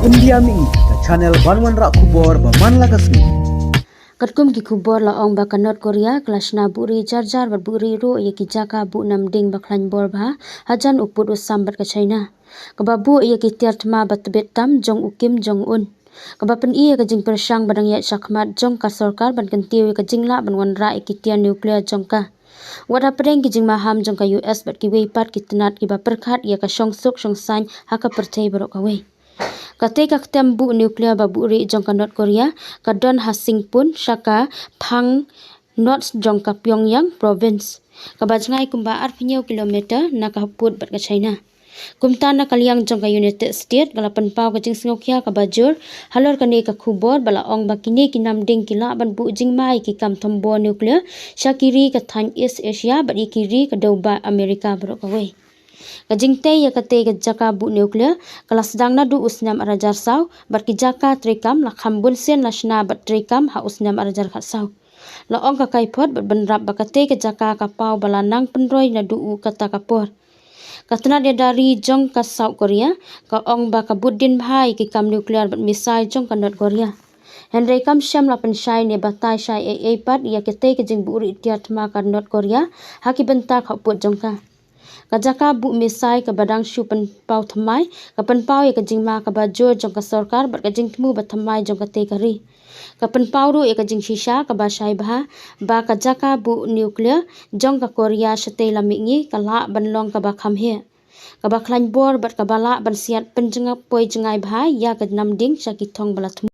India mi ka channel Banwan Rak Kubor ba man lagasmi. Katkum ki kubor la ong ba ka North Korea kelas na buri jar ba buri ro ye ki jaka bu nam ding ba khlan bor ba hajan uput usam bat ka China. Ka babu ye ki tiatma bat betam jong ukim jong un. Ka bapen i ka jing persang badang ya shakmat jong ka sarkar ban kan tiu ka jingla ban wan ra ki tian nuclear jong ka. Wada pereng ki jing maham jong ka US bat ki weipat ki tenat ki ba perkhat ye ka shong suk shong sain haka pertei barok ka wei. Kate ka tembu nuclear babu ri jong ka North Korea ka don hasing pun shaka phang North jong ka Pyongyang province ka bajngai kumba 8 kilometer na ka put bat ka China. Kumta na kaliang jong ka United States galapan pau ka jing singokya ka bajur halor ka ne ka khubor bala ong ba kini kinam ding kila ban bu jing mai ki kam thombo nuclear shakiri ka than East Asia ba ikiri ka doba America bro ka wei. Kajingte ya kate ka jaka bu nuclear kelas dang na du usnam arajar saw bat ki jaka trekam la khambun sen la shna bat trekam ha usnam arajar khat saw la ong ka kai phot bat banrap ba kate ka jaka ka pau bala nang penroi na du u kata ka por katna de dari jong ka South Korea ka ong ba ka budin bhai ki kam nuclear bat missile jong ka North Korea Henry kam sham la pen shai ne batai shai a pat ya kate ka jing buri tiatma ka North Korea ha ki benta kha put jong ka Kajaka bu misai ka badang shu pen pau thamai ka pen pau ya ka jingma ka bajur jong ka sarkar bat ka jing thmu ba thamai jong ka te kari ka pen pau ru ya ka jing shisha ka ba shai ba ka jaka bu nuclear jong ka Korea shate la mingi ka la ban long ka ba kham he ka ba khlan bor bat ka bala ban siat pen jingak poi jingai bha ya ka nam ding sha ki thong bala